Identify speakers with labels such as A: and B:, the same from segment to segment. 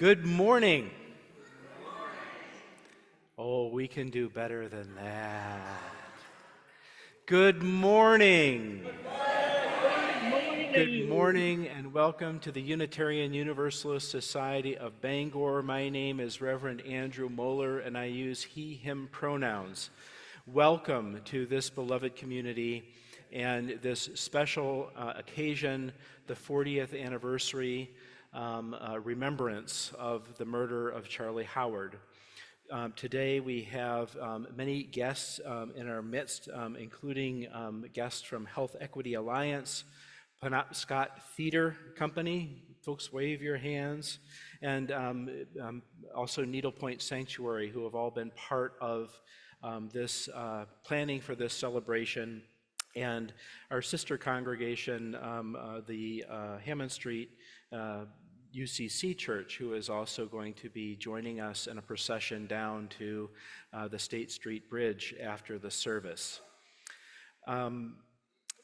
A: Good morning. Oh, we can do better than that. Good morning. Good morning and welcome to the Unitarian Universalist Society of Bangor. My name is Reverend Andrew Moeller and I use he, him pronouns. Welcome to this beloved community and this special occasion, the 40th anniversary remembrance of the murder of Charlie Howard. Today we have many guests in our midst, including guests from Health Equity Alliance, Penobscot Theater Company, folks wave your hands, and also Needlepoint Sanctuary, who have all been part of this planning for this celebration, and our sister congregation, the Hammond Street UCC Church, who is also going to be joining us in a procession down to the State Street Bridge after the service.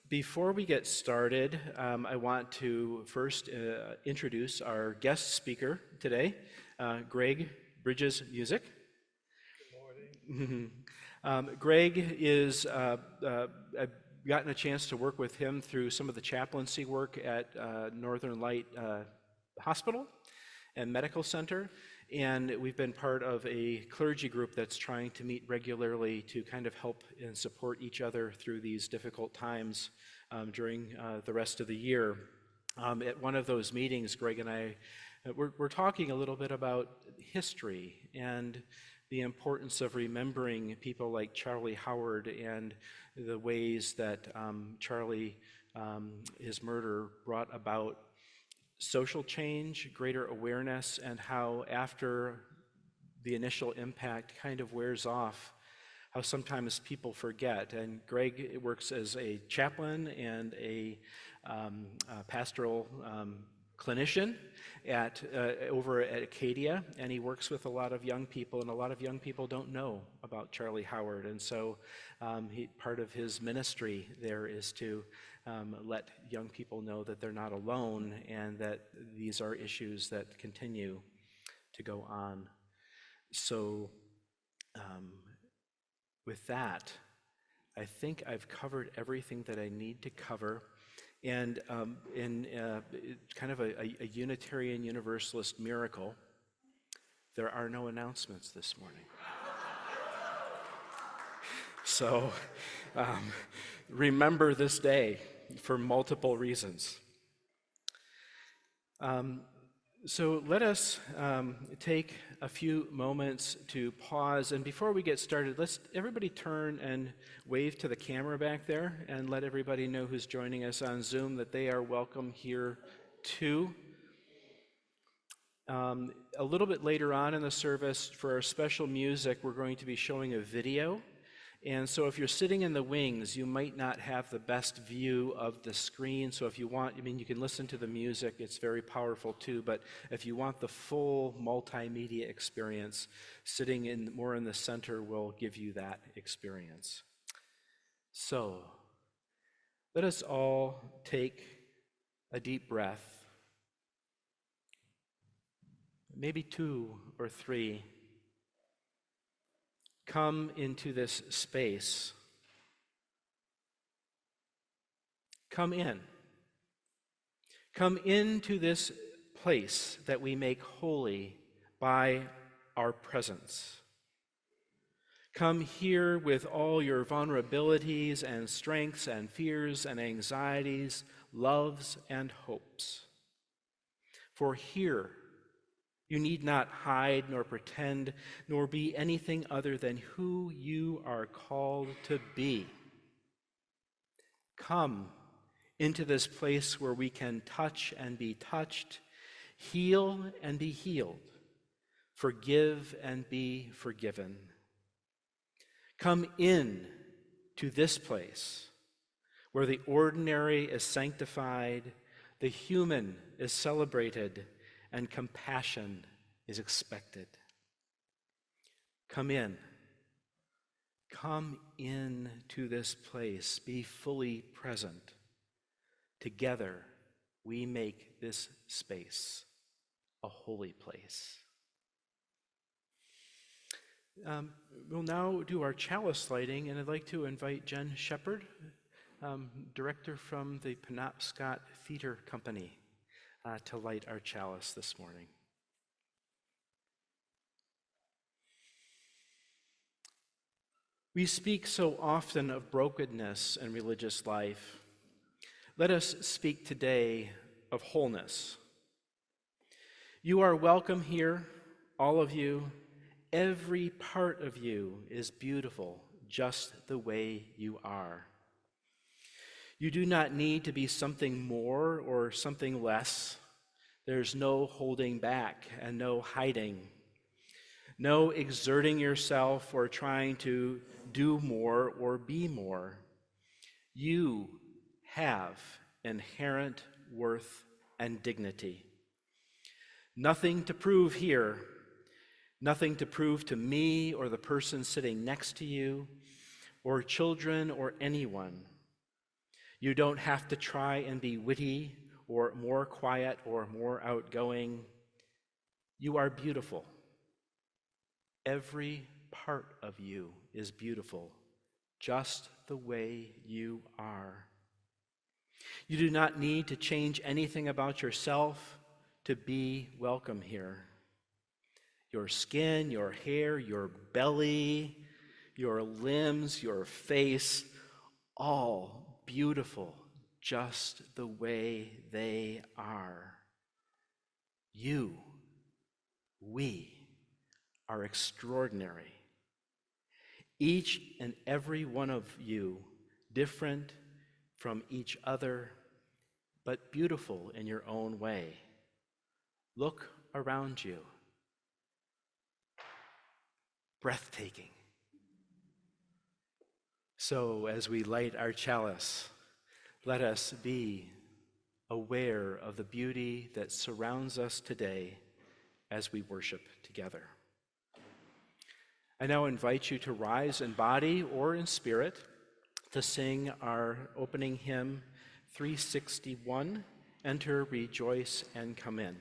A: Before we get started, I want to first introduce our guest speaker today, Greg Bridges Music. Good morning. Greg is, I've gotten a chance to work with him through some of the chaplaincy work at Northern Light Hospital and Medical Center, and we've been part of a clergy group that's trying to meet regularly to kind of help and support each other through these difficult times during the rest of the year. At one of those meetings, Greg and I, we're talking a little bit about history and the importance of remembering people like Charlie Howard and the ways that Charlie, his murder brought about social change, greater awareness, and how after the initial impact kind of wears off, how sometimes people forget. And Greg works as a chaplain and a pastoral clinician over at Acadia, and he works with a lot of young people, and a lot of young people don't know about Charlie Howard. And so part of his ministry there is to let young people know that they're not alone and that these are issues that continue to go on. So with that, I think I've covered everything that I need to cover. And in kind of a Unitarian Universalist miracle, there are no announcements this morning. So remember this day for multiple reasons. So let us take a few moments to pause, and before we get started, let's everybody turn and wave to the camera back there and let everybody know who's joining us on Zoom that they are welcome here too. A little bit later on in the service, for our special music, we're going to be showing a video. And so if you're sitting in the wings, you might not have the best view of the screen. So if you want, you can listen to the music, it's very powerful too, but if you want the full multimedia experience, sitting more in the center will give you that experience. So let us all take a deep breath, maybe 2 or 3. Come into this space. Come in. Come into this place that we make holy by our presence. Come here with all your vulnerabilities and strengths and fears and anxieties, loves and hopes. For here, you need not hide nor pretend nor be anything other than who you are called to be. Come into this place where we can touch and be touched, heal and be healed, forgive and be forgiven. Come in to this place where the ordinary is sanctified, the human is celebrated, and compassion is expected. Come in. Come in to this place. Be fully present. Together, we make this space. a holy place. We'll now do our chalice lighting, and I'd like to invite Jen Shepard, director from the Penobscot Theater Company, to light our chalice this morning. We speak so often of brokenness in religious life. Let us speak today of wholeness. You are welcome here, all of you. Every part of you is beautiful, just the way you are. You do not need to be something more or something less. There's no holding back and no hiding. No exerting yourself or trying to do more or be more. You have inherent worth and dignity. Nothing to prove here. Nothing to prove to me or the person sitting next to you, or children or anyone. You don't have to try and be witty or more quiet or more outgoing. You are beautiful. Every part of you is beautiful, just the way you are. You do not need to change anything about yourself to be welcome here. Your skin, your hair, your belly, your limbs, your face, all beautiful just the way they are. We are extraordinary. Each and every one of you different from each other, but beautiful in your own way. Look around you. Breathtaking. So as we light our chalice, let us be aware of the beauty that surrounds us today as we worship together. I now invite you to rise in body or in spirit to sing our opening hymn 361, Enter, Rejoice, and Come In.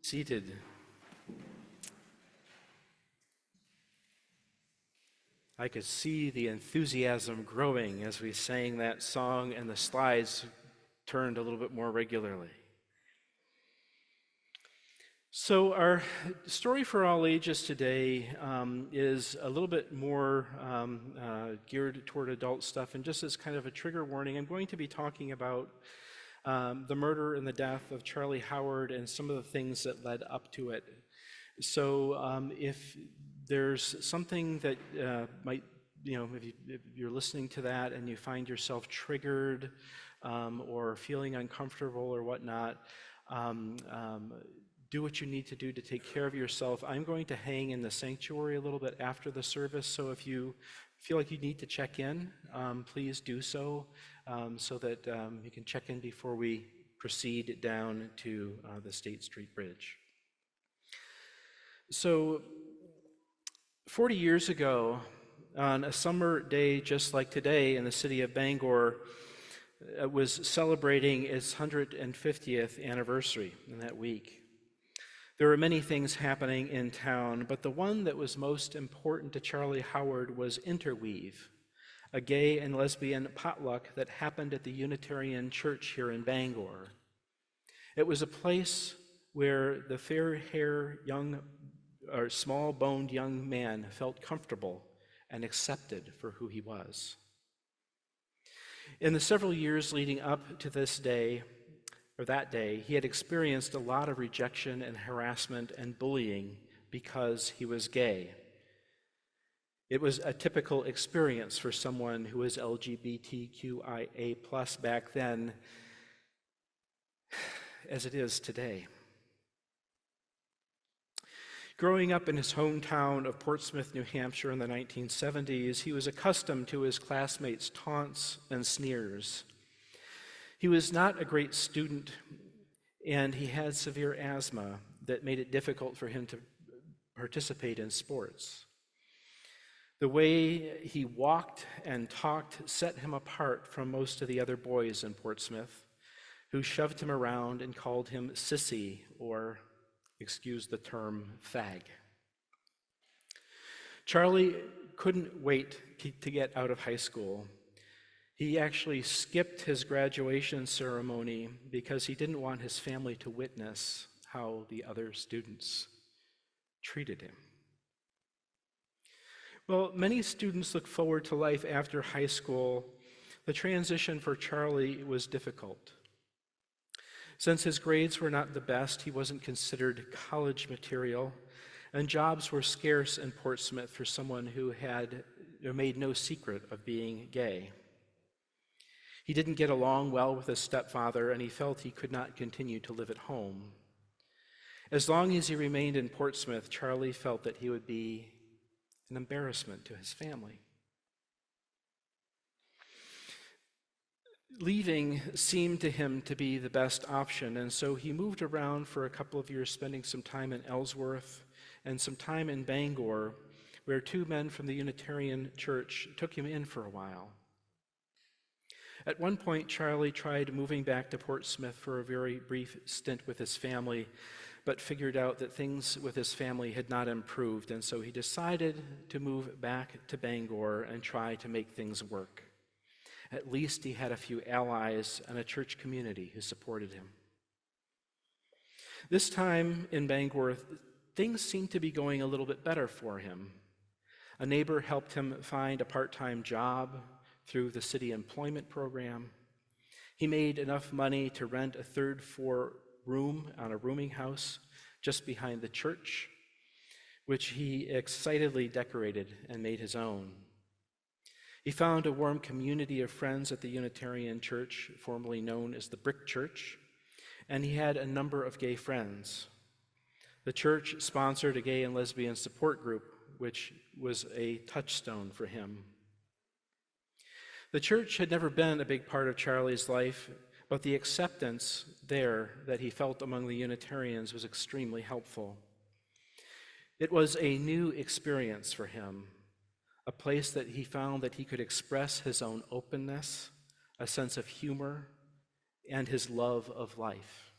A: Seated. I could see the enthusiasm growing as we sang that song, and the slides turned a little bit more regularly. So our story for all ages today is a little bit more geared toward adult stuff, and just as kind of a trigger warning, I'm going to be talking about the murder and the death of Charlie Howard and some of the things that led up to it. So if there's something that might, if you're listening to that and you find yourself triggered or feeling uncomfortable or whatnot, do what you need to do to take care of yourself. I'm going to hang in the sanctuary a little bit after the service, so if you feel like you need to check in, please do so, so that you can check in before we proceed down to the State Street Bridge. So 40 years ago, on a summer day just like today in the city of Bangor, was celebrating its 150th anniversary in that week. There were many things happening in town, but the one that was most important to Charlie Howard was Interweave, a gay and lesbian potluck that happened at the Unitarian Church here in Bangor. It was a place where the fair-haired young or small-boned young man felt comfortable and accepted for who he was. In the several years leading up to this day, or that day, he had experienced a lot of rejection and harassment and bullying because he was gay. It was a typical experience for someone who was LGBTQIA+ back then, as it is today. Growing up in his hometown of Portsmouth, New Hampshire in the 1970s, he was accustomed to his classmates' taunts and sneers. He was not a great student, and he had severe asthma that made it difficult for him to participate in sports. The way he walked and talked set him apart from most of the other boys in Portsmouth, who shoved him around and called him sissy, or, excuse the term, fag. Charlie couldn't wait to get out of high school. He actually skipped his graduation ceremony because he didn't want his family to witness how the other students treated him. Well, many students look forward to life after high school. The transition for Charlie was difficult. Since his grades were not the best, he wasn't considered college material, and jobs were scarce in Portsmouth for someone who had made no secret of being gay. He didn't get along well with his stepfather, and he felt he could not continue to live at home. As long as he remained in Portsmouth, Charlie felt that he would be an embarrassment to his family. Leaving seemed to him to be the best option, and so he moved around for a couple of years, spending some time in Ellsworth and some time in Bangor, where two men from the Unitarian Church took him in for a while. At one point, Charlie tried moving back to Portsmouth for a very brief stint with his family, but figured out that things with his family had not improved, and so he decided to move back to Bangor and try to make things work. At least he had a few allies and a church community who supported him. This time in Bangor, things seemed to be going a little bit better for him. A neighbor helped him find a part-time job through the city employment program. He made enough money to rent a third-floor room on a rooming house just behind the church, which he excitedly decorated and made his own. He found a warm community of friends at the Unitarian Church, formerly known as the Brick Church, and he had a number of gay friends. The church sponsored a gay and lesbian support group, which was a touchstone for him. The church had never been a big part of Charlie's life, but the acceptance there that he felt among the Unitarians was extremely helpful. It was a new experience for him, a place that he found that he could express his own openness, a sense of humor, and his love of life.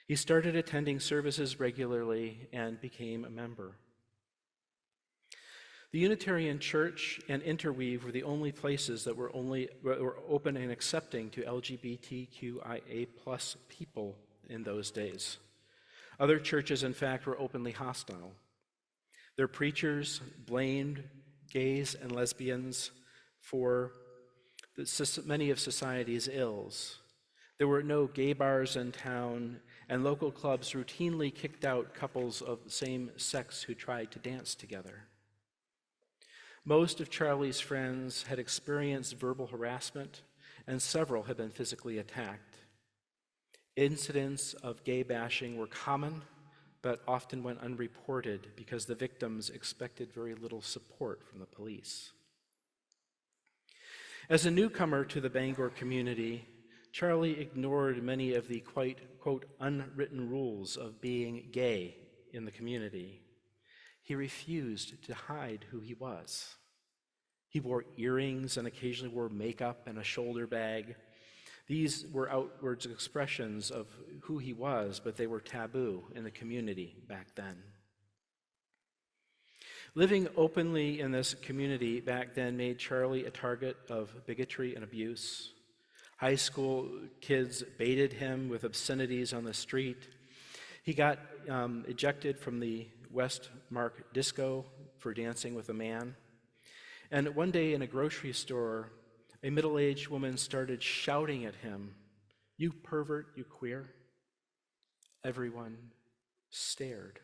A: He started attending services regularly and became a member. The Unitarian Church and Interweave were the only places that were open and accepting to LGBTQIA+ people in those days. Other churches, in fact, were openly hostile. Their preachers blamed gays and lesbians for many of society's ills. There were no gay bars in town, and local clubs routinely kicked out couples of the same sex who tried to dance together. Most of Charlie's friends had experienced verbal harassment, and several had been physically attacked. Incidents of gay bashing were common, but often went unreported because the victims expected very little support from the police. As a newcomer to the Bangor community, Charlie ignored many of the quote, unwritten rules of being gay in the community. He refused to hide who he was. He wore earrings and occasionally wore makeup and a shoulder bag. These were outward expressions of who he was, but they were taboo in the community back then. Living openly in this community back then made Charlie a target of bigotry and abuse. High school kids baited him with obscenities on the street. He got ejected from the Westmark Disco for dancing with a man. And one day in a grocery store, a middle-aged woman started shouting at him, "You pervert, you queer." Everyone stared.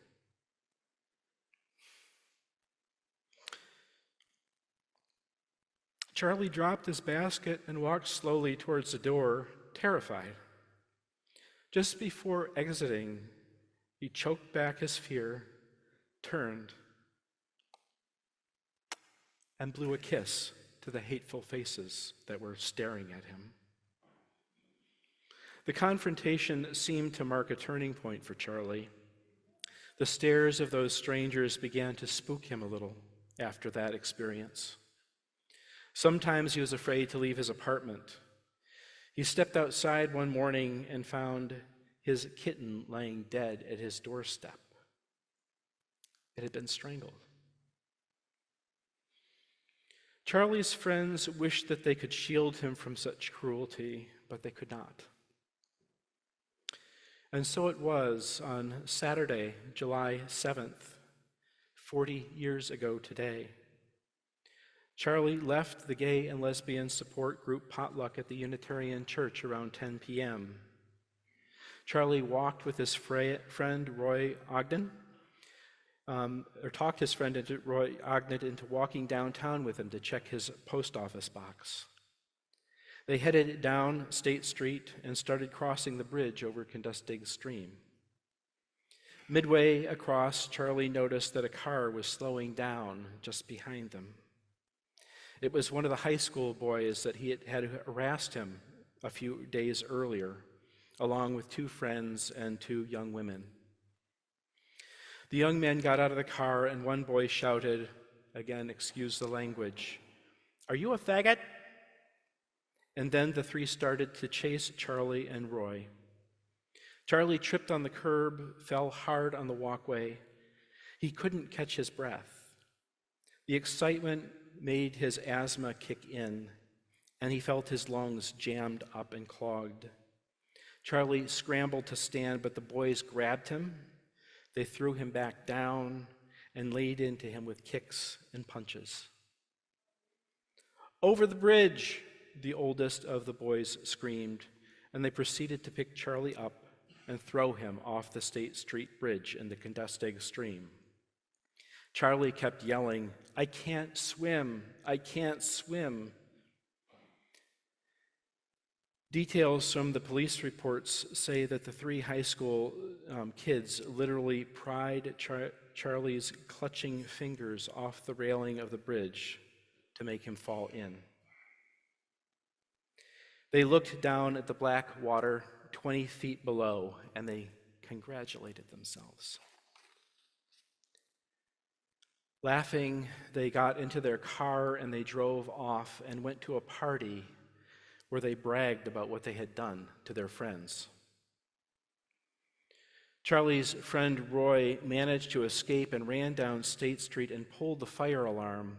A: Charlie dropped his basket and walked slowly towards the door, terrified. Just before exiting, he choked back his fear, turned, and blew a kiss to the hateful faces that were staring at him. The confrontation seemed to mark a turning point for Charlie. The stares of those strangers began to spook him a little after that experience. Sometimes he was afraid to leave his apartment. He stepped outside one morning and found his kitten lying dead at his doorstep. It had been strangled. Charlie's friends wished that they could shield him from such cruelty, but they could not. And so it was on Saturday, July 7th, 40 years ago today. Charlie left the gay and lesbian support group potluck at the Unitarian Church around 10 p.m. Charlie walked with his friend Roy Ogden, talked his friend Roy Ogden into walking downtown with him to check his post office box. They headed down State Street and started crossing the bridge over Kendustig Stream. Midway across, Charlie noticed that a car was slowing down just behind them. It was one of the high school boys that he had harassed him a few days earlier, along with two friends and two young women. The young men got out of the car, and one boy shouted, again, excuse the language, "Are you a faggot?" And then the three started to chase Charlie and Roy. Charlie tripped on the curb, fell hard on the walkway. He couldn't catch his breath. The excitement made his asthma kick in, and he felt his lungs jammed up and clogged. Charlie scrambled to stand, but the boys grabbed him. They threw him back down and laid into him with kicks and punches. "Over the bridge!" the oldest of the boys screamed, and they proceeded to pick Charlie up and throw him off the State Street Bridge in the Kendustig Stream. Charlie kept yelling, "I can't swim! I can't swim!" Details from the police reports say that the three high school kids literally pried Charlie's clutching fingers off the railing of the bridge to make him fall in. They looked down at the black water 20 feet below, and they congratulated themselves. Laughing, they got into their car and they drove off and went to a party where they bragged about what they had done to their friends. Charlie's friend Roy managed to escape and ran down State Street and pulled the fire alarm.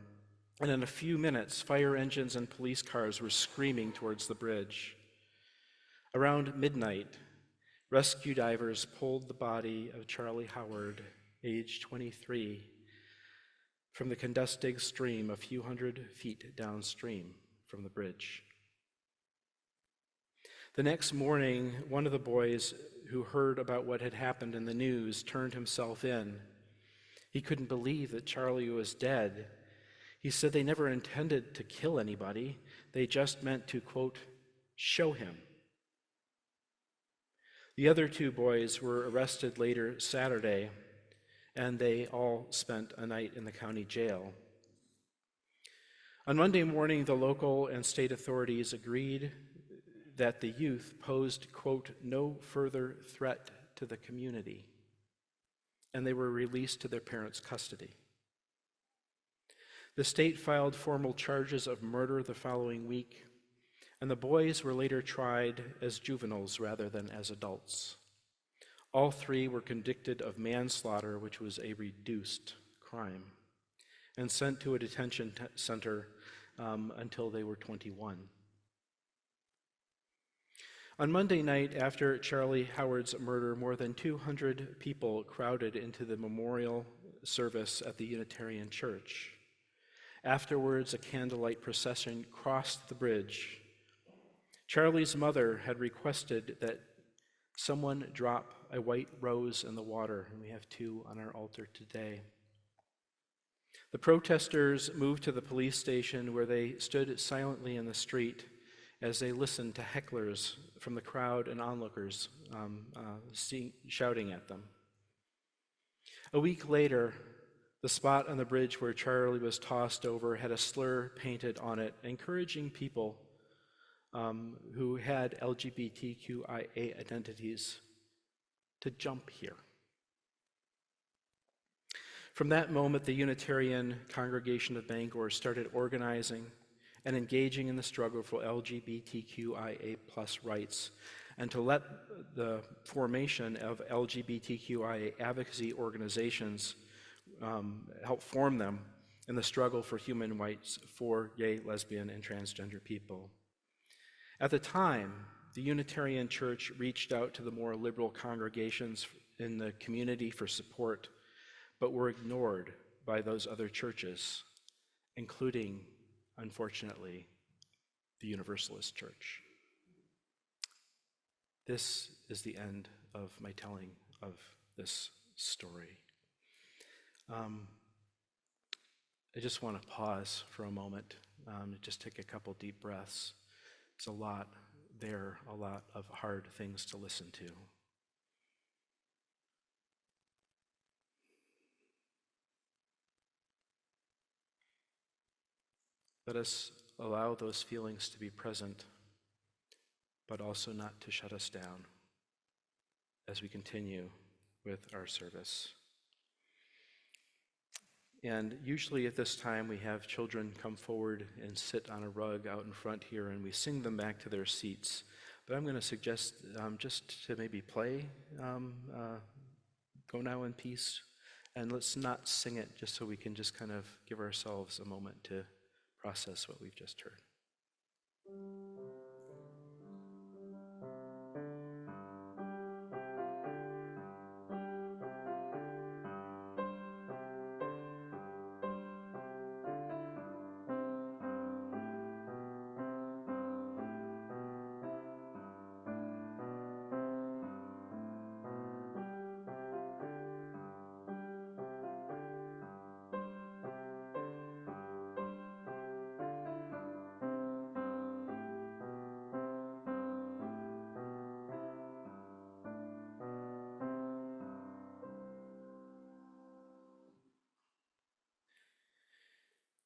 A: And in a few minutes, fire engines and police cars were screaming towards the bridge. Around midnight, rescue divers pulled the body of Charlie Howard, age 23, from the Kendustig Stream a few hundred feet downstream from the bridge. The next morning, one of the boys who heard about what had happened in the news turned himself in. He couldn't believe that Charlie was dead. He said they never intended to kill anybody. They just meant to, quote, show him. The other two boys were arrested later Saturday, and they all spent a night in the county jail. On Monday morning, the local and state authorities agreed that the youth posed, quote, no further threat to the community, and they were released to their parents' custody. The state filed formal charges of murder the following week, and the boys were later tried as juveniles rather than as adults. All three were convicted of manslaughter, which was a reduced crime, and sent to a detention center until they were 21. On Monday night, after Charlie Howard's murder, more than 200 people crowded into the memorial service at the Unitarian Church. Afterwards, a candlelight procession crossed the bridge. Charlie's mother had requested that someone drop a white rose in the water, and we have two on our altar today. The protesters moved to the police station, where they stood silently in the street as they listened to hecklers from the crowd and onlookers shouting at them. A week later, the spot on the bridge where Charlie was tossed over had a slur painted on it, encouraging people who had LGBTQIA identities to jump here. From that moment, the Unitarian Congregation of Bangor started organizing and engaging in the struggle for LGBTQIA+ rights, and to let the formation of LGBTQIA advocacy organizations help form them in the struggle for human rights for gay, lesbian, and transgender people. At the time, the Unitarian Church reached out to the more liberal congregations in the community for support, but were ignored by those other churches, including, unfortunately, the Universalist Church. This is the end of my telling of this story. I just want to pause for a moment, just take a couple deep breaths. It's a lot there, a lot of hard things to listen to. Let us allow those feelings to be present, but also not to shut us down as we continue with our service. And usually at this time we have children come forward and sit on a rug out in front here, and we sing them back to their seats. But I'm going to suggest just to maybe play Go Now in Peace, and let's not sing it, just so we can just kind of give ourselves a moment to process what we've just heard.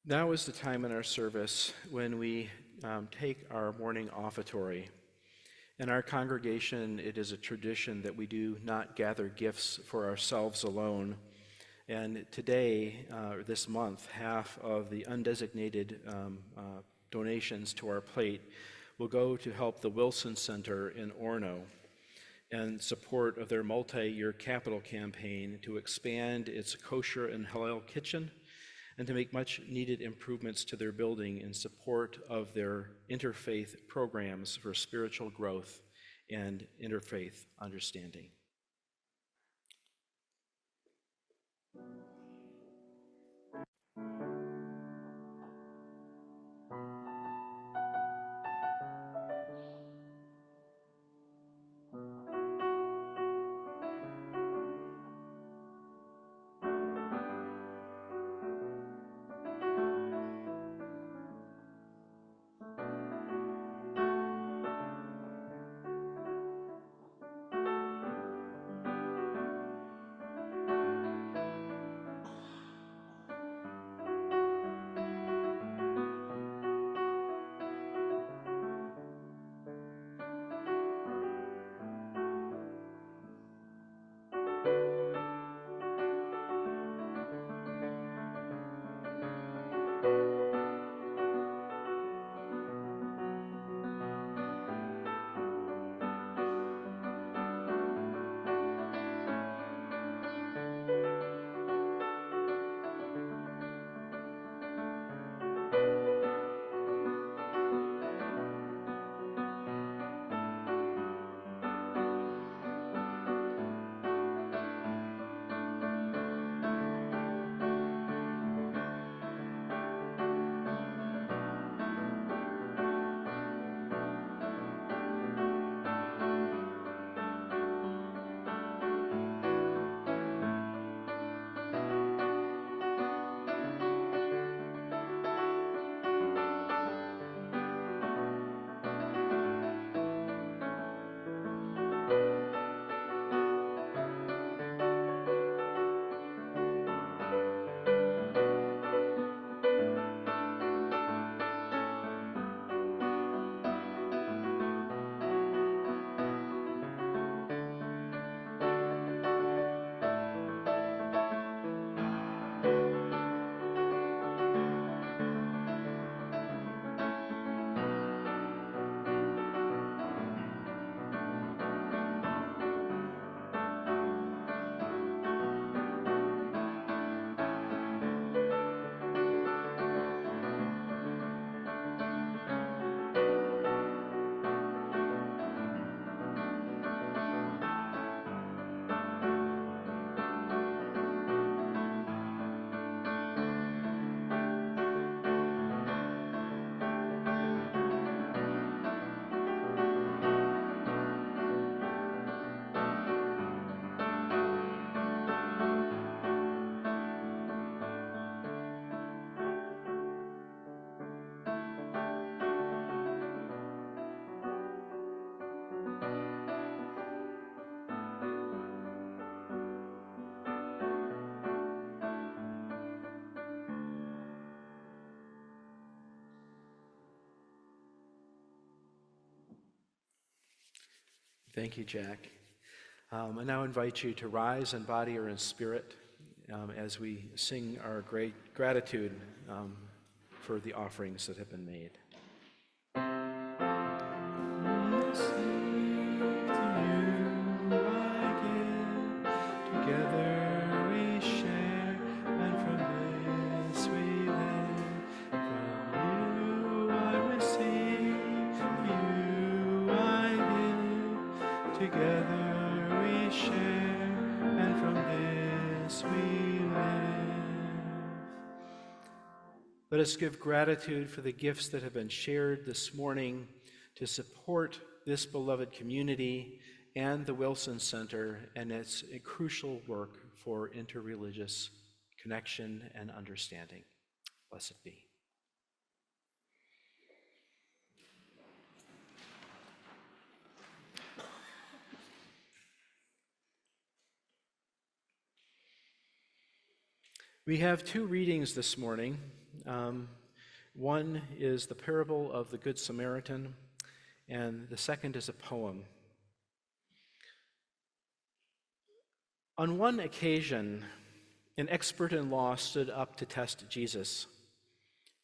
A: Now is the time in our service when we take our morning offertory. In our congregation, it is a tradition that we do not gather gifts for ourselves alone. And today, this month, half of the undesignated donations to our plate will go to help the Wilson Center in Orono in support of their multi-year capital campaign to expand its kosher and halal kitchen, and to make much needed improvements to their building in support of their interfaith programs for spiritual growth and interfaith understanding. Thank you, Jack. I now invite you to rise in body or in spirit as we sing our great gratitude for the offerings that have been made. Let us give gratitude for the gifts that have been shared this morning to support this beloved community and the Wilson Center and its crucial work for interreligious connection and understanding. Blessed be. We have two readings this morning. One is the parable of the Good Samaritan, and the second is a poem. On one occasion, an expert in law stood up to test Jesus.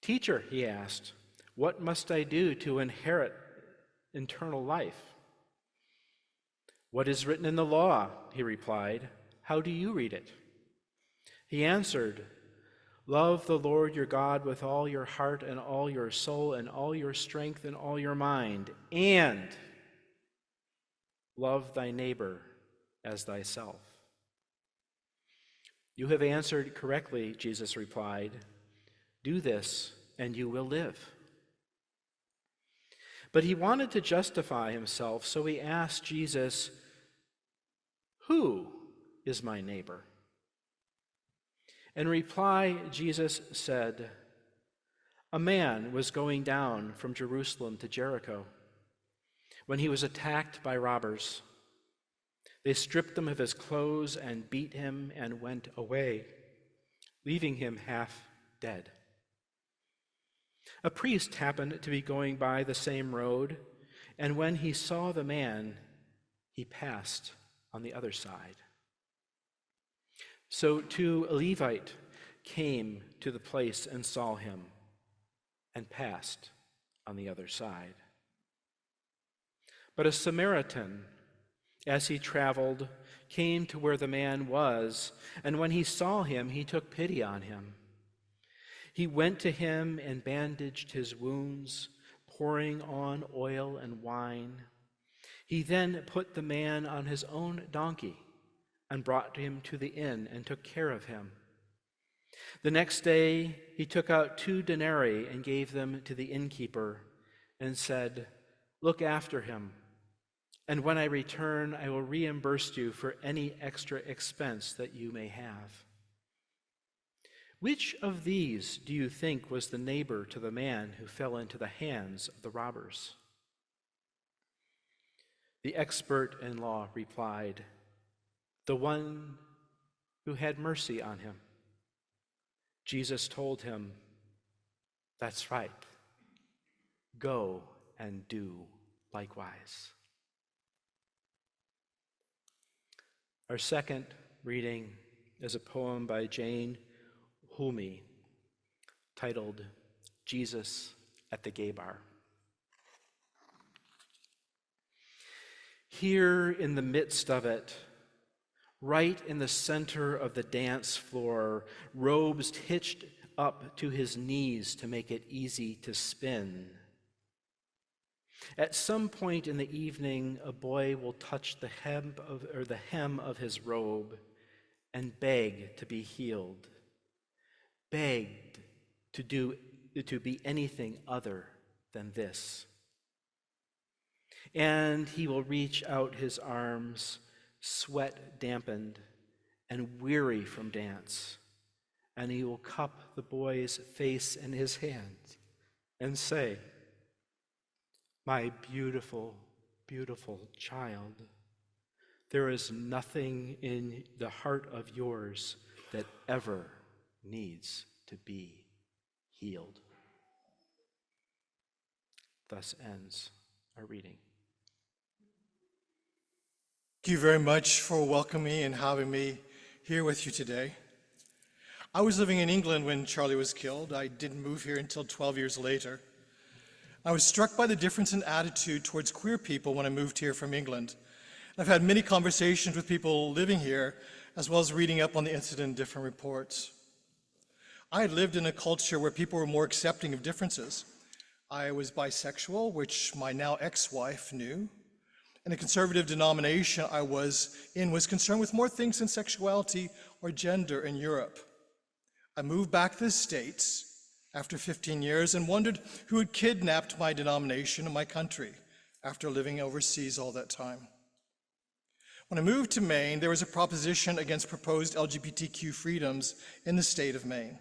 A: "Teacher," he asked, "what must I do to inherit eternal life?" "What is written in the law?" he replied. "How do you read it?" He answered, "Love the Lord your God with all your heart and all your soul and all your strength and all your mind, and love thy neighbor as thyself." "You have answered correctly," Jesus replied. "Do this, and you will live." But he wanted to justify himself, so he asked Jesus, "Who is my neighbor?" In reply, Jesus said, "A man was going down from Jerusalem to Jericho when he was attacked by robbers. They stripped him of his clothes and beat him and went away, leaving him half dead. A priest happened to be going by the same road, and when he saw the man, he passed on the other side. So too a Levite came to the place and saw him, and passed on the other side. But a Samaritan, as he traveled, came to where the man was, and when he saw him, he took pity on him. He went to him and bandaged his wounds, pouring on oil and wine. He then put the man on his own donkey and brought him to the inn and took care of him. The next day he took out 2 denarii and gave them to the innkeeper and said, "Look after him, and when I return, I will reimburse you for any extra expense that you may have." Which of these do you think was the neighbor to the man who fell into the hands of the robbers? The expert in law replied, "The one who had mercy on him." Jesus told him, "That's right. Go and do likewise." Our second reading is a poem by Jane Hulme titled "Jesus at the Gay Bar." Here in the midst of it, right in the center of the dance floor, robes hitched up to his knees to make it easy to spin. At some point in the evening, a boy will touch the hem of his robe and beg to be healed, begged to be anything other than this. And he will reach out his arms, sweat dampened and weary from dance, and he will cup the boy's face in his hands and say, "My beautiful, beautiful child, there is nothing in the heart of yours that ever needs to be healed." Thus ends our reading.
B: Thank you very much for welcoming me and having me here with you today. I was living in England when Charlie was killed. I didn't move here until 12 years later. I was struck by the difference in attitude towards queer people when I moved here from England. I've had many conversations with people living here, as well as reading up on the incident in different reports. I had lived in a culture where people were more accepting of differences. I was bisexual, which my now ex-wife knew. And the conservative denomination I was in was concerned with more things than sexuality or gender in Europe. I moved back to the States after 15 years and wondered who had kidnapped my denomination and my country after living overseas all that time. When I moved to Maine, there was a proposition against proposed LGBTQ freedoms in the state of Maine.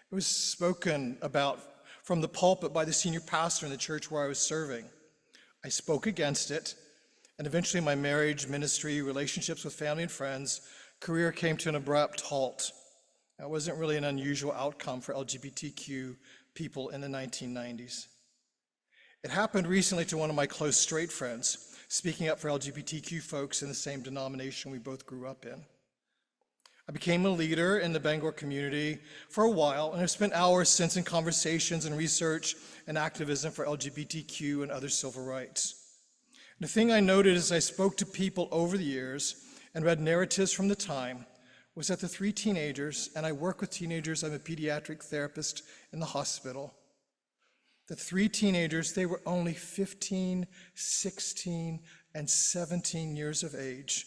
B: It was spoken about from the pulpit by the senior pastor in the church where I was serving. I spoke against it, and eventually my marriage, ministry, relationships with family and friends, career came to an abrupt halt. That wasn't really an unusual outcome for LGBTQ people in the 1990s. It happened recently to one of my close straight friends, speaking up for LGBTQ folks in the same denomination we both grew up in. I became a leader in the Bangor community for a while, and I've spent hours since in conversations and research and activism for LGBTQ and other civil rights. The thing I noted as I spoke to people over the years and read narratives from the time was that the three teenagers, and I work with teenagers, I'm a pediatric therapist in the hospital, the three teenagers, they were only 15, 16, and 17 years of age,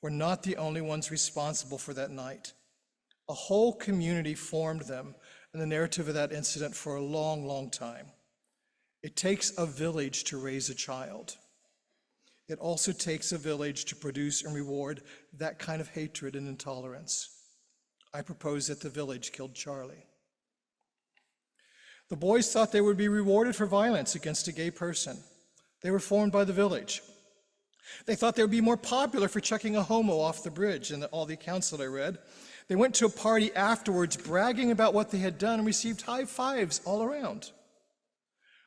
B: were not the only ones responsible for that night. A whole community formed them in the narrative of that incident for a long, long time. It takes a village to raise a child. It also takes a village to produce and reward that kind of hatred and intolerance. I propose that the village killed Charlie. The boys thought they would be rewarded for violence against a gay person. They were formed by the village. They thought they would be more popular for chucking a homo off the bridge in all the accounts that I read. They went to a party afterwards bragging about what they had done and received high fives all around.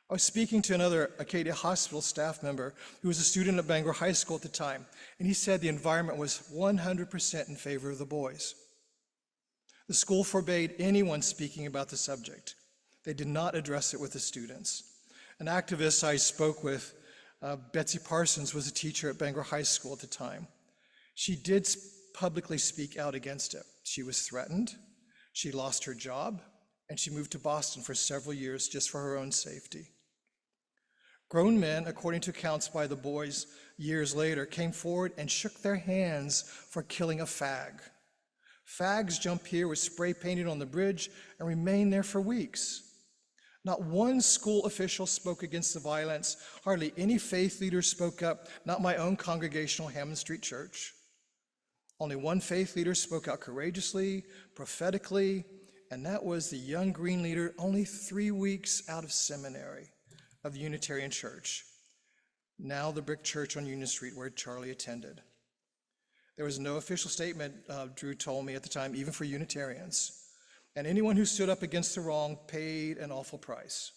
B: I was speaking to another Acadia Hospital staff member who was a student at Bangor High School at the time, and he said the environment was 100% in favor of the boys. The school forbade anyone speaking about the subject. They did not address it with the students. An activist I spoke with, Betsy Parsons, was a teacher at Bangor High School at the time. She did publicly speak out against it. She was threatened, she lost her job, and she moved to Boston for several years just for her own safety. Grown men, according to accounts by the boys years later, came forward and shook their hands for killing a fag. Fags jump here were spray painted on the bridge and remained there for weeks. Not one school official spoke against the violence. Hardly any faith leader spoke up, not my own congregational Hammond Street Church. Only one faith leader spoke out courageously, prophetically, and that was the young Green leader only 3 weeks out of seminary of the Unitarian Church, now the brick church on Union Street where Charlie attended. There was no official statement, Drew told me at the time, even for Unitarians. And anyone who stood up against the wrong paid an awful price.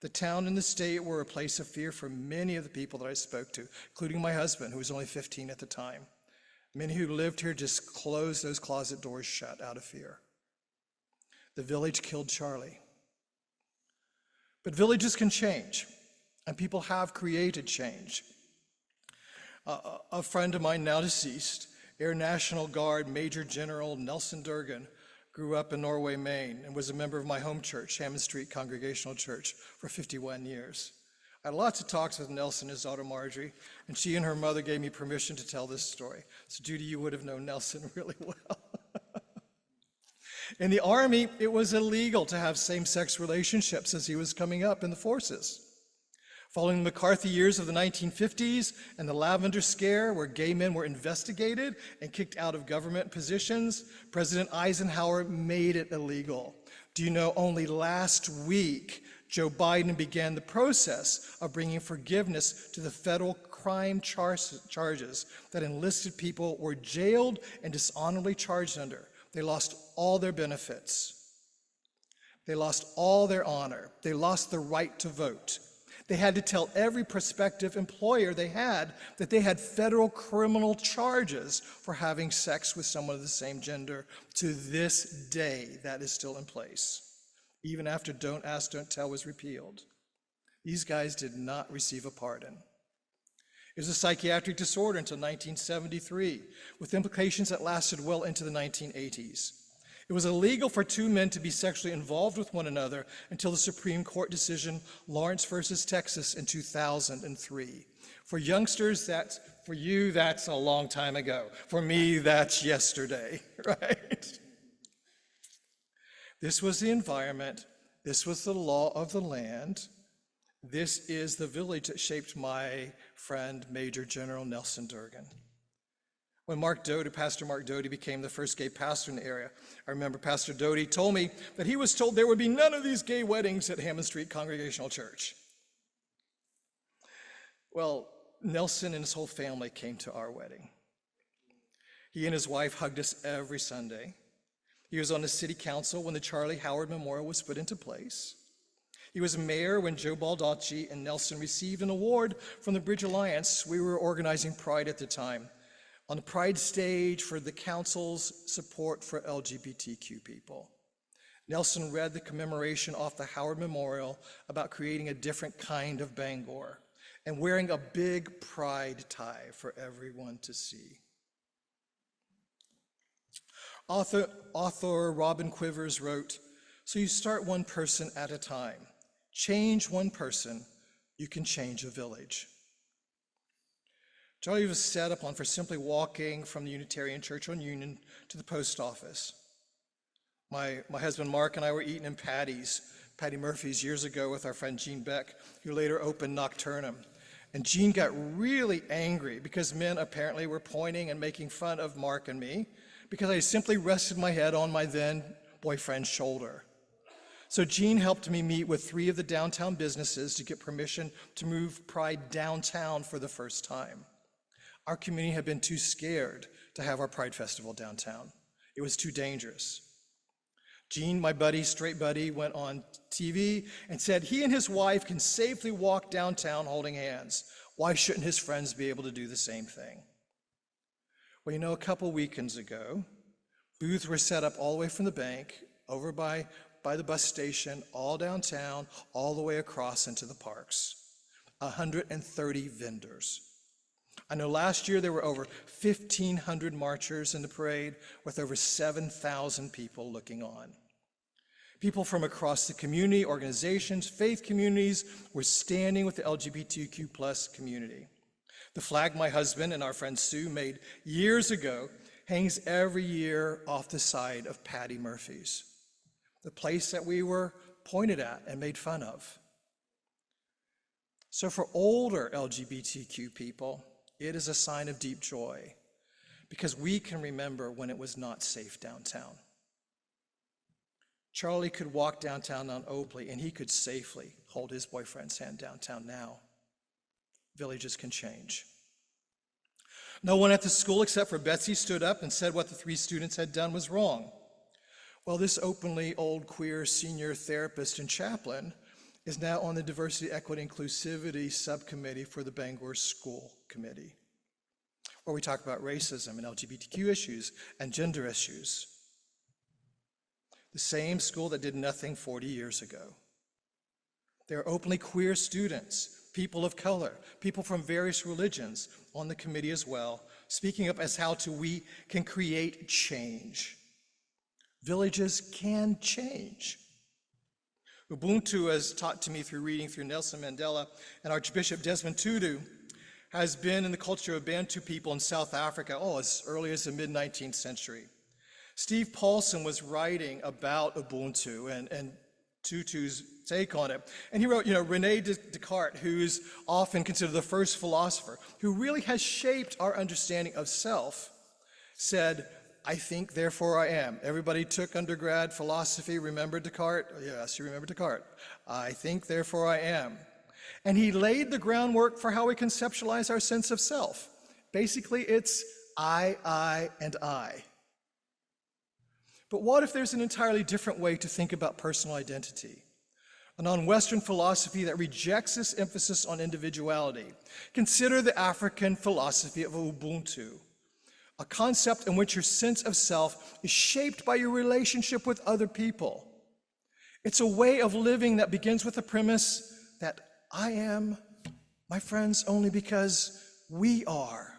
B: The town and the state were a place of fear for many of the people that I spoke to, including my husband, who was only 15 at the time. Many who lived here just closed those closet doors shut out of fear. The village killed Charlie. But villages can change, and people have created change. A friend of mine, now deceased, Air National Guard Major General Nelson Durgan, grew up in Norway, Maine, and was a member of my home church, Hammond Street Congregational Church, for 51 years. I had lots of talks with Nelson and his daughter Marjorie, and she and her mother gave me permission to tell this story. So Judy, you would have known Nelson really well. In the Army, it was illegal to have same-sex relationships as he was coming up in the forces. Following the McCarthy years of the 1950s and the Lavender Scare, where gay men were investigated and kicked out of government positions, President Eisenhower made it illegal. Do you know, only last week, Joe Biden began the process of bringing forgiveness to the federal crime charges that enlisted people were jailed and dishonorably charged under. They lost all their benefits. They lost all their honor. They lost the right to vote. They had to tell every prospective employer they had that they had federal criminal charges for having sex with someone of the same gender. To this day, that is still in place, even after Don't Ask, Don't Tell was repealed. These guys did not receive a pardon. It was a psychiatric disorder until 1973, with implications that lasted well into the 1980s. It was illegal for two men to be sexually involved with one another until the Supreme Court decision Lawrence versus Texas in 2003. For youngsters, for you, that's a long time ago. For me, that's yesterday, right? This was the environment. This was the law of the land. This is the village that shaped my friend, Major General Nelson Durgan. When Pastor Mark Doty became the first gay pastor in the area, I remember Pastor Doty told me that he was told there would be none of these gay weddings at Hammond Street Congregational Church. Well, Nelson and his whole family came to our wedding. He and his wife hugged us every Sunday. He was on the city council when the Charlie Howard Memorial was put into place. He was mayor when Joe Baldacci and Nelson received an award from the Bridge Alliance. We were organizing Pride at the time. On the Pride stage for the council's support for LGBTQ people. Nelson read the commemoration off the Howard Memorial about creating a different kind of Bangor and wearing a big pride tie for everyone to see. Author Robin Quivers wrote, "So you start one person at a time. Change one person, you can change a village." Charlie was set upon for simply walking from the Unitarian Church on Union to the post office. My husband Mark and I were eating in Patty Murphy's years ago with our friend Gene Beck, who later opened Nocturnum. And Gene got really angry because men apparently were pointing and making fun of Mark and me because I simply rested my head on my then boyfriend's shoulder. So Gene helped me meet with 3 of the downtown businesses to get permission to move Pride downtown for the first time. Our community had been too scared to have our Pride Festival downtown. It was too dangerous. Gene, my buddy, straight buddy, went on TV and said he and his wife can safely walk downtown holding hands. Why shouldn't his friends be able to do the same thing? Well, you know, a couple weekends ago, booths were set up all the way from the bank, over by the bus station, all downtown, all the way across into the parks. 130 vendors. I know last year there were over 1,500 marchers in the parade with over 7,000 people looking on. People from across the community, organizations, faith communities were standing with the LGBTQ plus community. The flag my husband and our friend Sue made years ago hangs every year off the side of Patty Murphy's, the place that we were pointed at and made fun of. So for older LGBTQ people, it is a sign of deep joy because we can remember when it was not safe downtown. Charlie could walk downtown on Oakley and he could safely hold his boyfriend's hand downtown now. Villages can change. No one at the school except for Betsy stood up and said what the 3 students had done was wrong. Well, this openly old queer senior therapist and chaplain is now on the Diversity, Equity, Inclusivity Subcommittee for the Bangor School Committee, where we talk about racism and LGBTQ issues and gender issues. The same school that did nothing 40 years ago. There are openly queer students, people of color, people from various religions on the committee as well, speaking up as how we can create change. Villages can change. Ubuntu, as taught to me through reading through Nelson Mandela and Archbishop Desmond Tutu, has been in the culture of Bantu people in South Africa, as early as the mid-19th century. Steve Paulson was writing about Ubuntu and Tutu's take on it. And he wrote, René Descartes, who's often considered the first philosopher, who really has shaped our understanding of self, said, "I think, therefore I am." Everybody took undergrad philosophy, remember Descartes? Yes, you remember Descartes. "I think, therefore I am." And he laid the groundwork for how we conceptualize our sense of self. Basically, it's I, and I. But what if there's an entirely different way to think about personal identity? a non-Western philosophy that rejects this emphasis on individuality. Consider the African philosophy of Ubuntu, a concept in which your sense of self is shaped by your relationship with other people. It's a way of living that begins with the premise that I am my friends only because we are.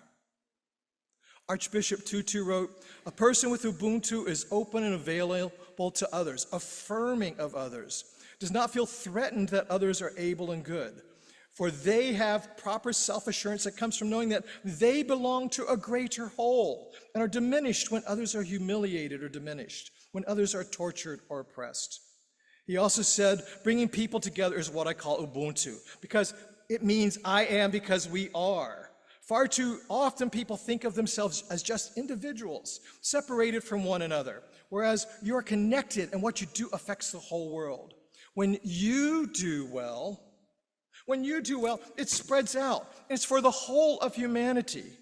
B: Archbishop Tutu wrote, "A person with Ubuntu is open and available to others, affirming of others, does not feel threatened that others are able and good, for they have proper self-assurance that comes from knowing that they belong to a greater whole and are diminished when others are humiliated or diminished, when others are tortured or oppressed." He also said, bringing people together is what I call Ubuntu, because it means I am because we are. Far too often people think of themselves as just individuals, separated from one another, whereas you're connected and what you do affects the whole world. When you do well, it spreads out. It's for the whole of humanity.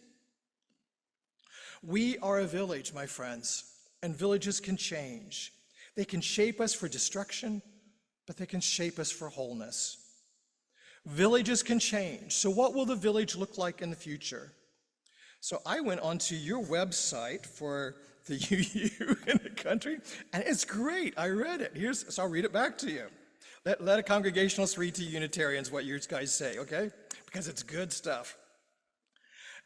B: We are a village, my friends, and villages can change. They can shape us for destruction, but they can shape us for wholeness. Villages can change. So what will the village look like in the future? So I went onto your website for the UU in the country, and it's great. I read it. So I'll read it back to you. Let a Congregationalist read to Unitarians what you guys say, okay? Because it's good stuff.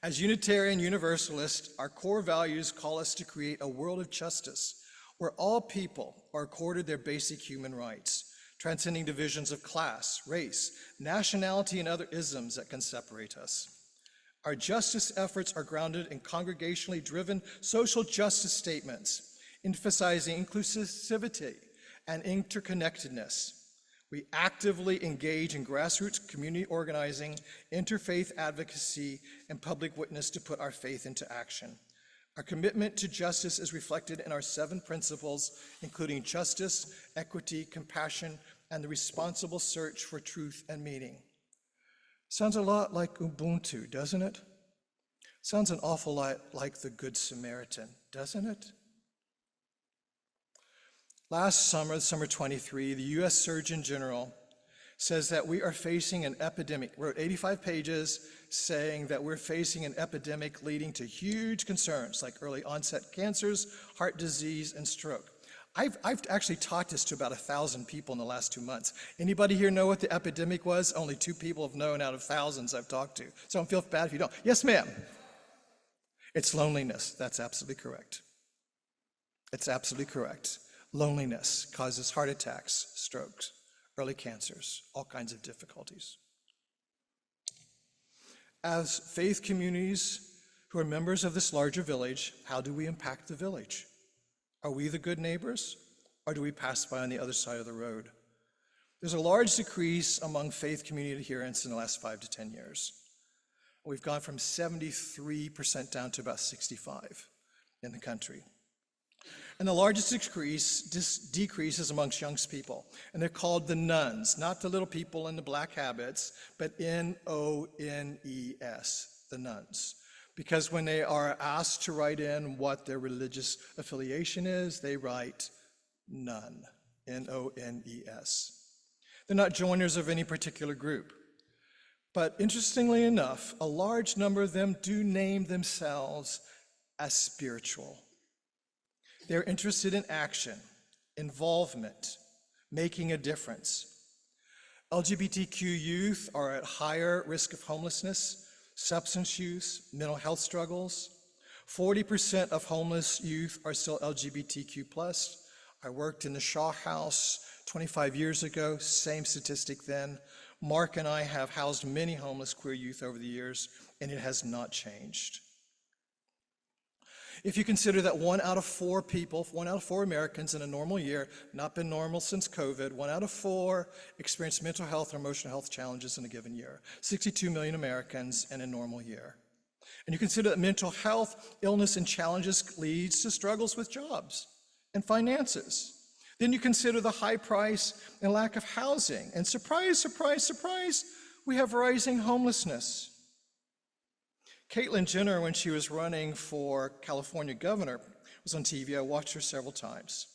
B: As Unitarian Universalists, our core values call us to create a world of justice where all people are accorded their basic human rights, transcending divisions of class, race, nationality, and other isms that can separate us. Our justice efforts are grounded in congregationally driven social justice statements, emphasizing inclusivity and interconnectedness. We actively engage in grassroots community organizing, interfaith advocacy, and public witness to put our faith into action. Our commitment to justice is reflected in our 7 principles, including justice, equity, compassion, and the responsible search for truth and meaning. Sounds a lot like Ubuntu, doesn't it? Sounds an awful lot like the Good Samaritan, doesn't it? Last summer, summer 23, the US Surgeon General says that we are facing an epidemic, wrote 85 pages saying that we're facing an epidemic leading to huge concerns like early onset cancers, heart disease, and stroke. I've actually taught this to about 1,000 people in the last 2 months. Anybody here know what the epidemic was? Only 2 people have known out of thousands I've talked to. So don't feel bad if you don't. Yes, ma'am. It's loneliness. That's absolutely correct. It's absolutely correct. Loneliness causes heart attacks, strokes, early cancers, all kinds of difficulties. As faith communities who are members of this larger village, how do we impact the village? Are we the good neighbors, or do we pass by on the other side of the road? There's a large decrease among faith community adherents in the last 5 to 10 years. We've gone from 73% down to about 65 in the country. And the largest decrease is amongst young people, and they're called the nuns, not the little people in the black habits, but N-O-N-E-S, the nuns. Because when they are asked to write in what their religious affiliation is, they write none, N-O-N-E-S. They're not joiners of any particular group. But interestingly enough, a large number of them do name themselves as spiritual. They're interested in action, involvement, making a difference. LGBTQ youth are at higher risk of homelessness, substance use, mental health struggles. 40% of homeless youth are still LGBTQ+. I worked in the Shaw House 25 years ago, same statistic then. Mark and I have housed many homeless queer youth over the years, and it has not changed. If you consider that 1 out of 4 people, 1 out of 4 Americans in a normal year, not been normal since COVID, 1 out of 4 experience mental health or emotional health challenges in a given year. 62 million Americans in a normal year. And you consider that mental health, illness, and challenges leads to struggles with jobs and finances. Then you consider the high price and lack of housing. And surprise, surprise, surprise, we have rising homelessness. Caitlyn Jenner, when she was running for California governor, was on TV. I watched her several times.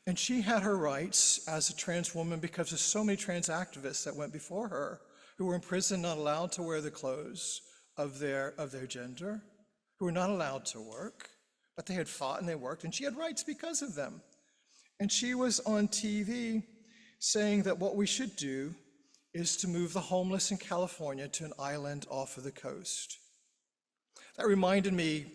B: And she had her rights as a trans woman because there's so many trans activists that went before her who were in prison, not allowed to wear the clothes of their gender, who were not allowed to work, but they had fought and they worked, and she had rights because of them. And she was on TV saying that what we should do is to move the homeless in California to an island off of the coast. That reminded me,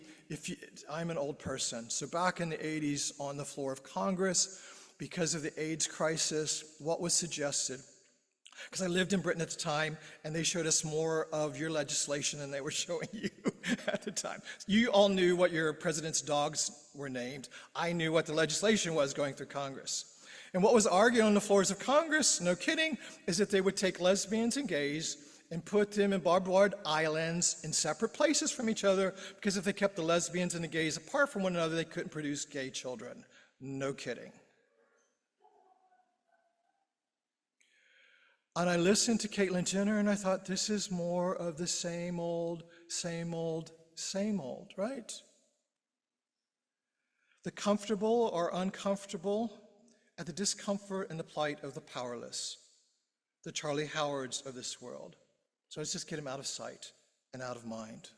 B: I'm an old person, so back in the 80s on the floor of Congress, because of the AIDS crisis, what was suggested, because I lived in Britain at the time, and they showed us more of your legislation than they were showing you at the time. You all knew what your president's dogs were named. I knew what the legislation was going through Congress. And what was argued on the floors of Congress, no kidding, is that they would take lesbians and gays and put them in barbed wire islands in separate places from each other, because if they kept the lesbians and the gays apart from one another, they couldn't produce gay children. No kidding. And I listened to Caitlyn Jenner and I thought, this is more of the same old, right? The comfortable are uncomfortable at the discomfort and the plight of the powerless, the Charlie Howards of this world. So let's just get him out of sight and out of mind.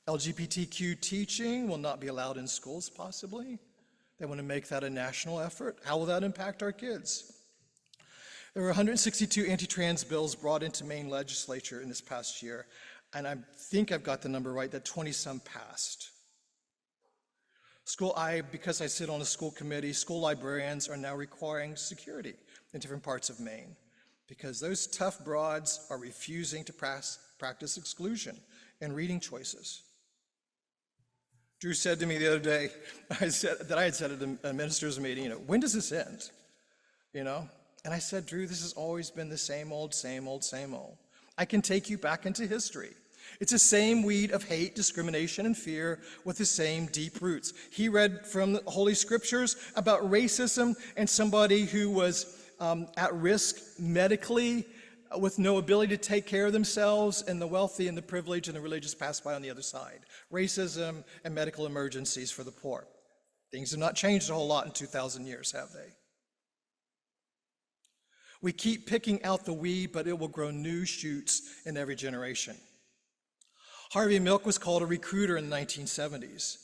B: LGBTQ teaching will not be allowed in schools, possibly. They want to make that a national effort. How will that impact our kids? There were 162 anti-trans bills brought into Maine legislature in this past year, and I think I've got the number right, that 20-some passed. Because I sit on a school committee, school librarians are now requiring security in different parts of Maine, because those tough broads are refusing to practice exclusion and reading choices. Drew said to me the other day, I had said at a minister's meeting, when does this end? And I said, Drew, this has always been the same old. I can take you back into history. It's the same weed of hate, discrimination, and fear with the same deep roots. He read from the Holy Scriptures about racism and somebody who was at risk medically with no ability to take care of themselves, and the wealthy and the privileged and the religious pass by on the other side. Racism and medical emergencies for the poor. Things have not changed a whole lot in 2,000 years, have they? We keep picking out the weed, but it will grow new shoots in every generation. Harvey Milk was called a recruiter in the 1970s.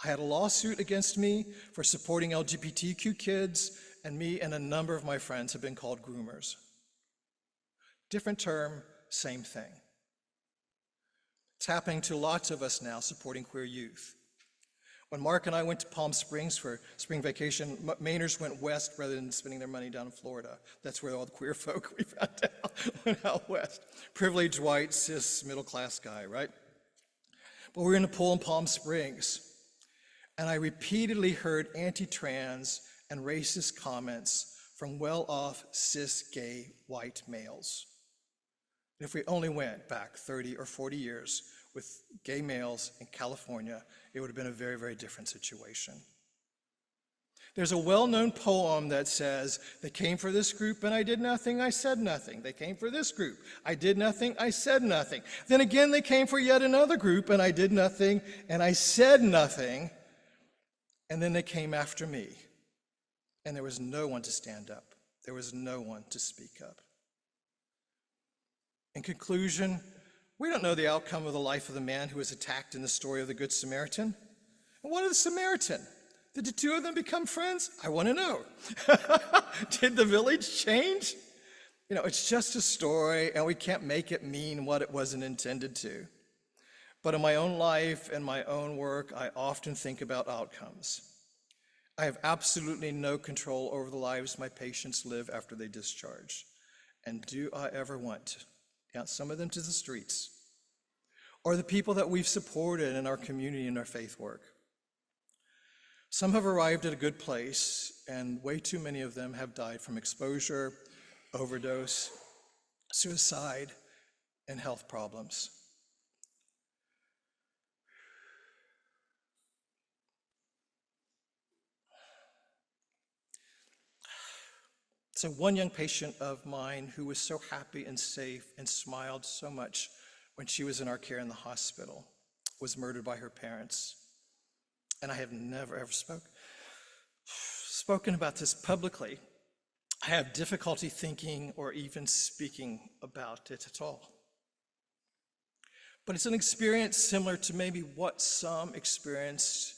B: I had a lawsuit against me for supporting LGBTQ kids, and me and a number of my friends have been called groomers. Different term, same thing. It's happening to lots of us now supporting queer youth. When Mark and I went to Palm Springs for spring vacation, Mainers went west rather than spending their money down in Florida. That's where all the queer folk we found out went out west. Privileged, white, cis, middle-class guy, right? But we were in a pool in Palm Springs, and I repeatedly heard anti-trans and racist comments from well-off, cis, gay, white males. And if we only went back 30 or 40 years with gay males in California, it would have been a very, very different situation. There's a well-known poem that says, they came for this group and I did nothing, I said nothing. They came for this group, I did nothing, I said nothing. Then again, they came for yet another group and I did nothing and I said nothing. And then they came after me. And there was no one to stand up. There was no one to speak up. In conclusion, we don't know the outcome of the life of the man who was attacked in the story of the Good Samaritan. And what of the Samaritan? Did the two of them become friends? I want to know. Did the village change? It's just a story, and we can't make it mean what it wasn't intended to. But in my own life and my own work, I often think about outcomes. I have absolutely no control over the lives my patients live after they discharge. And do I ever want to count some of them to the streets, or the people that we've supported in our community and our faith work? Some have arrived at a good place, and way too many of them have died from exposure, overdose, suicide, and health problems. So one young patient of mine who was so happy and safe and smiled so much when she was in our care in the hospital was murdered by her parents. And I have never, ever spoken about this publicly, I have difficulty thinking or even speaking about it at all. But it's an experience similar to maybe what some experienced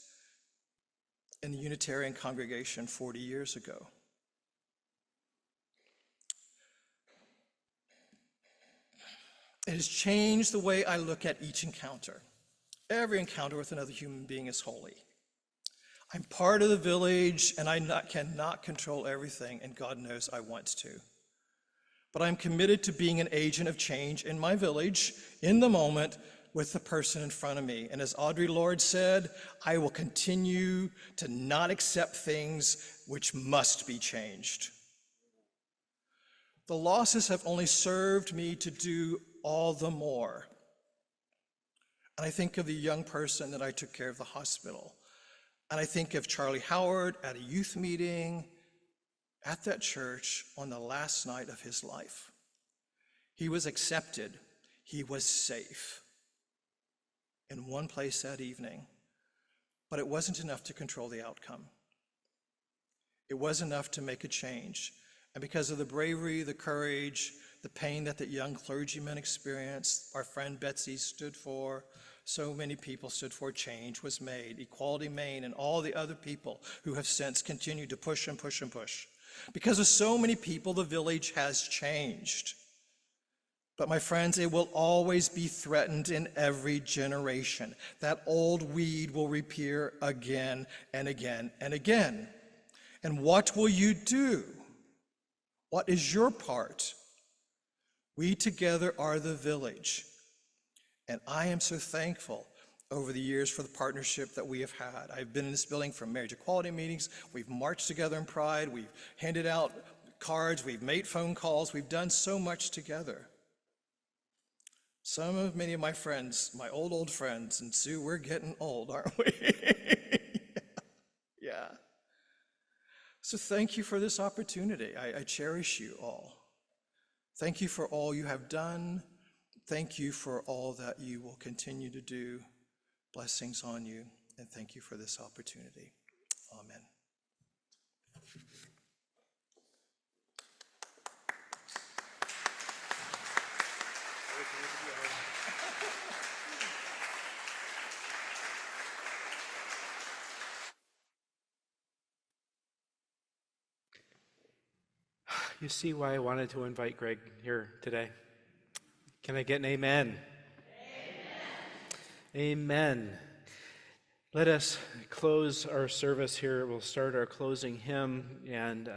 B: in the Unitarian congregation 40 years ago. It has changed the way I look at each encounter. Every encounter with another human being is holy. I'm part of the village, and I cannot control everything, and God knows I want to. But I'm committed to being an agent of change in my village, in the moment, with the person in front of me. And as Audre Lorde said, I will continue to not accept things which must be changed. The losses have only served me to do all the more. And I think of the young person that I took care of at the hospital. And I think of Charlie Howard at a youth meeting at that church on the last night of his life. He was accepted. He was safe in one place that evening. But it wasn't enough to control the outcome. It wasn't enough to make a change. And because of the bravery, the courage, the pain that the young clergyman experienced, our friend Betsy stood for, so many people stood for, change was made. Equality Maine and all the other people who have since continued to push and push and push. Because of so many people, the village has changed. But my friends, it will always be threatened in every generation. That old weed will reappear again and again and again. And what will you do? What is your part? We together are the village. And I am so thankful over the years for the partnership that we have had. I've been in this building for marriage equality meetings. We've marched together in Pride. We've handed out cards. We've made phone calls. We've done so much together. Many of my friends, my old friends, and Sue, we're getting old, aren't we? Yeah. So thank you for this opportunity. I cherish you all. Thank you for all you have done. Thank you for all that you will continue to do. Blessings on you, and thank you for this opportunity. Amen.
A: You see why I wanted to invite Greg here today? Can I get an amen? Amen. Amen. Let us close our service here. We'll start our closing hymn, and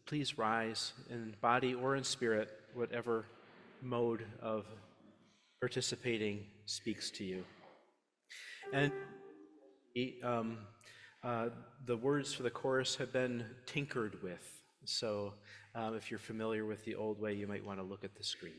A: please rise in body or in spirit, whatever mode of participating speaks to you. And the words for the chorus have been tinkered with. So if you're familiar with the old way, you might want to look at the screen.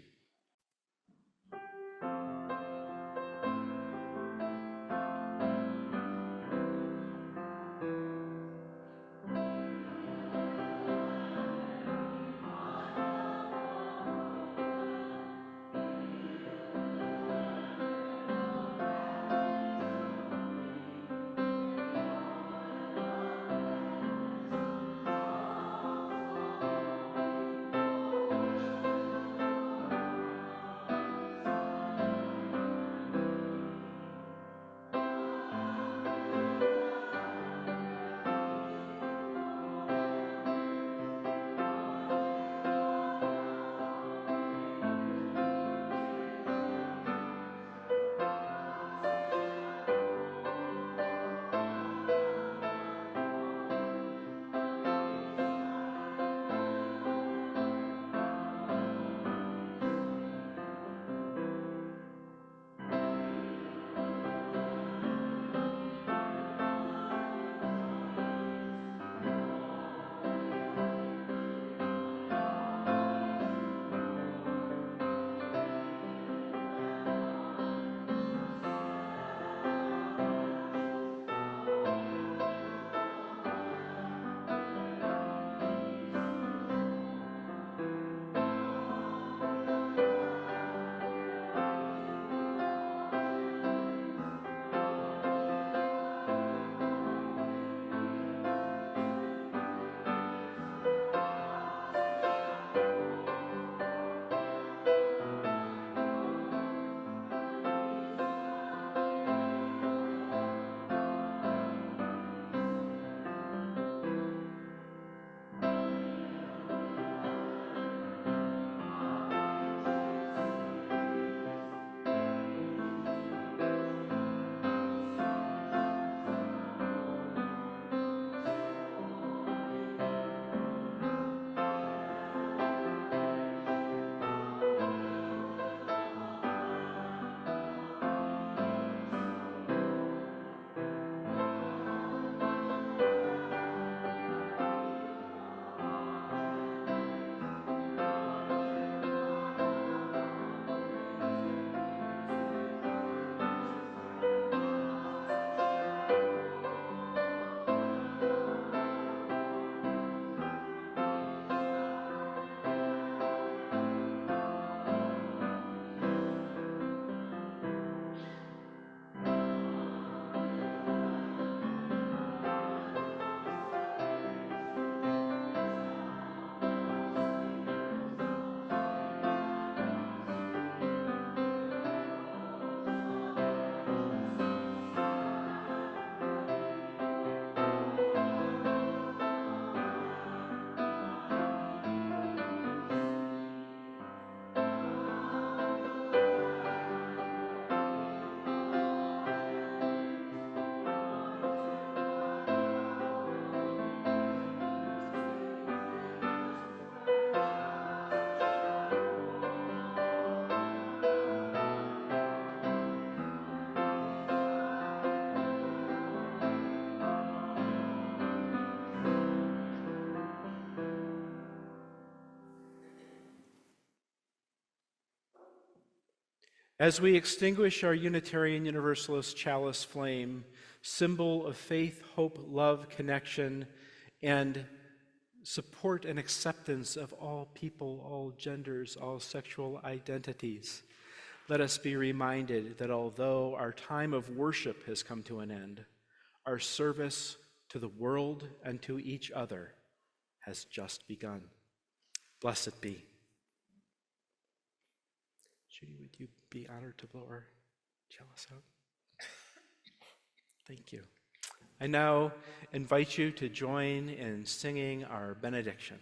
A: As we extinguish our Unitarian Universalist chalice flame, symbol of faith, hope, love, connection, and support and acceptance of all people, all genders, all sexual identities, let us be reminded that although our time of worship has come to an end, our service to the world and to each other has just begun. Blessed be. Judy, would you be honored to blow our chalice out? Thank you. I now invite you to join in singing our benediction.